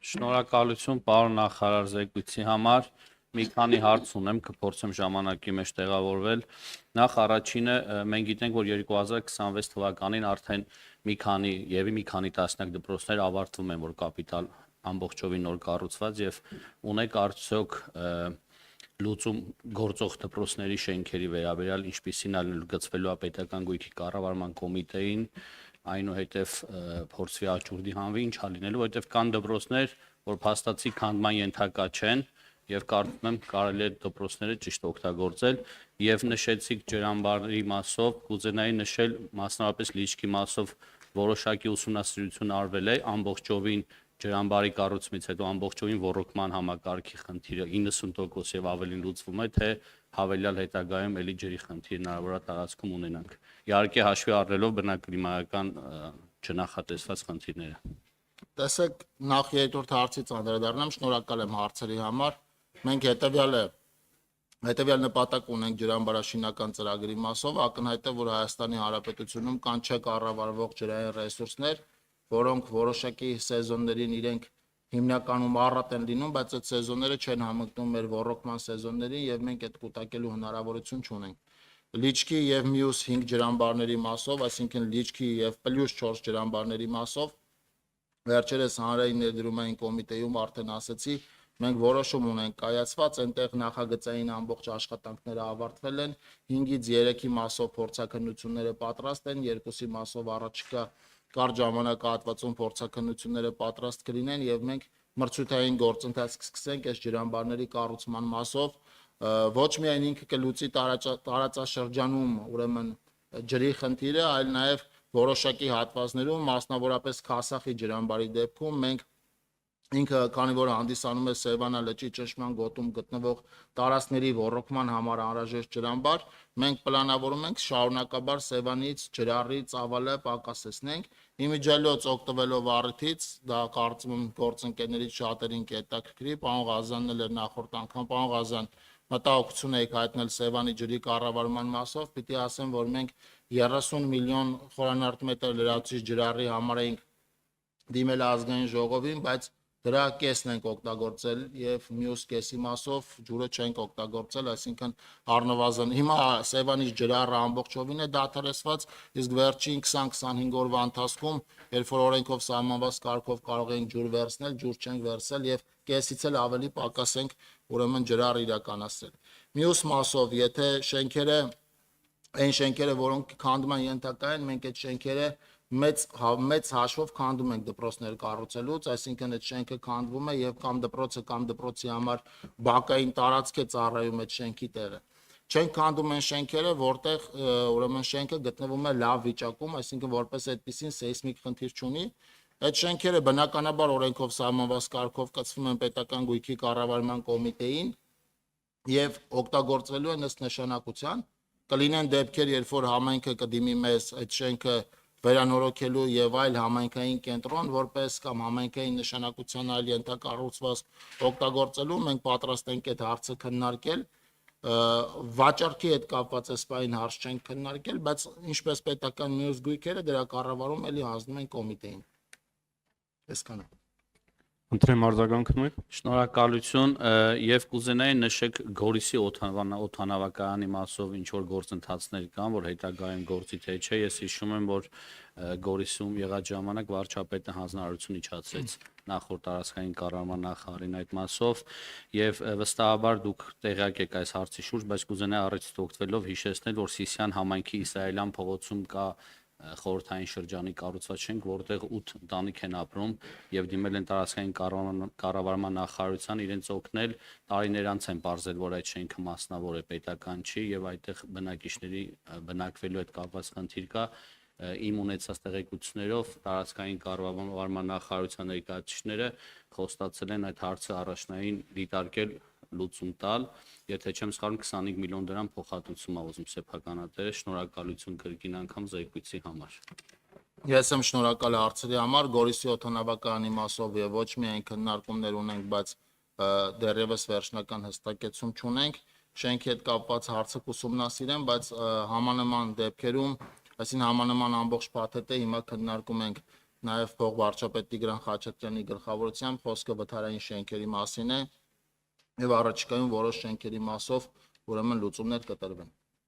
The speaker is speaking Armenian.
Շնորհակալություն պարոն նախարար զեկույցի համար։ Մի քանի հարց ունեմ, կփորձեմ ժամանակի մեջ տեղավորվել։ Նախ առաջինը, մենք գիտենք, որ 2026 թվականին արդեն մի քանի տասնյակ դպրոցներ ավարտվում են, որ կապիտալ ամբողջովին նոր կառուցված եւ ունեք արդյոք լուծում գործող դպրոցների շենքերի վերաբերյալ ինչպիսին գծվելու է պետական գույքի կառավարման կոմիտեին, այնուհետև փորձվի աճուրդի հանվի, ինչ է լինելու, որովհետև կան դպրոցներ, որ փաստացի քանդման ենթակա չեն եւ կարծում եմ կարելի է դպրոցները ճիշտ օգտագործել եւ նշեցիք ջրամբարների մասով, կուզենայի նշել մասնավորապես լիճքի մասով որոշակի ուսումնասիրություն արվել է ամբողջովին ջրամբարի կառուցումից հետո ամբողջովին ոռոգման համակարգի խնդիրը 90% եւ ավելին լուծվում է, թե հավելյալ հետագայում էլի ջրի խնդիր հնարավոր է տարածքում ունենանք։ Իհարկե հաշվի առնելով բնակլիմայական չնախատեսված խնդիրները։ Տեսեք, նախ երկրորդ հարցից անդրադառնամ, շնորհակալ եմ հարցերի համար։ Մենք հետևյալ նպատակ ունենք ջրամբարաշինական ծրագրի մասով, ակնհայտ է, որ Հայաստանի Հանրապետությունում կան չկառավարվող ջրային ռեսուրսներ, որոնք որոշակի սեզոններին իրենք հիմնականում առատ են լինում, բայց այդ սեզոնները չեն համընկնում մեր ոռոգման սեզոններին եւ մենք այդ կուտակելու հնարավորություն չունենք։ Լիճքի եւ մյուս 5 ջրամբարների մասով, այսինքն լիճքի եւ +4 ջրամբարների մասով, վերջերս հանրային ներդրումային կոմիտեում արդեն ասացի, մենք որոշում ունենք կայացված, այնտեղ նախագծային ամբողջ աշխատանքները ավարտվել են, 5-ից 3-ի մասով փորձաքննությունները պատրաստ են, 2-ի մասով առաջիկա կարճ ժամանակահատվածում փորձաքննությունները պատրաստ կլինեն եւ մենք մրցութային գործընթաց կսկսենք այս ջրամբարների կառուցման մասով, ոչ միայն ինքը կլուծի տարածաշրջանում ուրեմն ջրի խնդիրը, այլ նաեւ որոշակի հատվածներում, մասնավորապես Քասախի ջրամբարի դեպքում մենք ինքը քանի որ հանդիսանում է Սևանա լճի ճնշման գոտում գտնվող տարածքների ոռոգման համար անհրաժեշտ ջրամբար, մենք պլանավորում ենք շարունակաբար Սևանից ջրառի ծավալը պակասեցնենք, իմիջիալոց օգտվելով առիթից, դա կարծում եմ գործընկերներից շատերին կհետաքրքրի, պարոն Ղազյանն էլ էր նախորդ անգամ, պարոն Ղազյան, մտահոգություն եք հայտնել Սևանի ջրի կառավարման մասով, պիտի ասեմ, որ մենք 30 միլիոն խորանարդ մետր լրացուցիչ ջրառի համար ենք դիմել ազգային ժողովին, բայց դրա կեսն ենք օգտագործել եւ մյուս կեսի մասով ջուրը չենք օգտագործել, այսինքն առնվազն հիմա Սևանի ջրառը ամբողջովին է դադարեցված, իսկ վերջին 20-25 օրվա ընթացքում, երբ որ օրենքով սահմանված կարգով կարող ենք ջուր վերցնել, ջուր չենք վերցնել եւ կեսից էլ ավելի պակաս ենք ուրեմն ջրառ իրականացրել։ Մյուս մասով, եթե այն շենքերը, որոնք քանդման ենթակա են, մենք այդ շենքերը մեծ հաշվով քանդում ենք դպրոցներ կառուցելուց, այսինքն այդ շենքը քանդվում է եւ կամ դպրոցի համար բակային տարածք է ծառայում այդ շենքի տեղը։ Չենք քանդում այն շենքերը, որտեղ ուրեմն շենքը գտնվում է լավ վիճակում, այսինքն որպես այդպեսին սեյսմիկ խնդիր չունի։ Այդ շենքերը բնականաբար օրենքով սահմանված կարգով կցվում են պետական գույքի կառավարման կոմիտեին եւ օգտագործվելու են ըստ նշանակության։ Կլինեն դեպքեր, երբ որ համայնքը կդիմի մեզ այդ շենքը վերանորոգելու եւ այլ համայնքային կենտրոն որպես կամ համայնքային նշանակության այլ ենթակառուցված օգտագործելու, մենք պատրաստ ենք այդ հարցը քննարկել, վաճառքի հետ կապված էսպայն հարց չենք քննարկել, բայց ինչպես պետական մյուս գույքերը դրա կառավարում էլի հանձնում են կոմիտեին։ Այսքանը։ Ընտրեմ արձագանքն եք։ Շնորհակալություն եւ կուզենայի նշեք Գորիսի օդանավակայանի մասով ինչ որ գործընթացներ կան, որ հետագայում գործի թե չէ։ Ես հիշում եմ, որ Գորիսում եղած ժամանակ վարչապետը հանձնարարություն իջացրեց նախորդ տարածքային կառավարման նախարարին այդ մասով եւ վստահաբար դուք տեղյակ եք այս հարցի շուրջ, բայց կուզենայի առիթից օգտվելով հիշեցնել, որ Սիսիան համայնքի Իսրայելյան փողոցում կա խորհրդային շրջանի կառուցված շենք, որտեղ 8 ընտանիք են ապրում եւ դիմել են տարածքային կառավարման նախարարության իրենց օգնել, տարիներ անց են ողջել, որ այդ շենքը մասնավոր է, պետական չի եւ այդտեղ բնակիչների բնակվելու հետ կապված խնդիր կա, իմ ունեցած տեղեկություններով տարածքային կառավարման նախարարության ներկայացուցիչները խոստացել են այդ հարցը առաջնային դիտարկել լուծում տալ, եթե չեմ սխալվում 25 միլիոն դրամ փոխհատուցում ա ուզում սեփականատերը, շնորհակալություն կրկին անգամ զեկույցի համար։ Ես եմ շնորհակալ հարցերի համար, Գորիսի օդանավակայանի մասով եւ ոչ միայն քննարկումներ ունենք, բայց դեռևս վերջնական հստակեցում չունենք, շենքի հետ կապված հարցը կուսումնասիրեմ, բայց համանման դեպքերում, այսինքն համանման ամբողջ փաթեթը հիմա քննարկում ենք նաև փոխվարչապետ Տիգրան Խաչատրյանի գլխավորությամբ խոսքը վթարային շենքերի մասին է եւ առաջիկայում որոշ շենքերի մասով ուրեմն լուծումներ կտրվեն։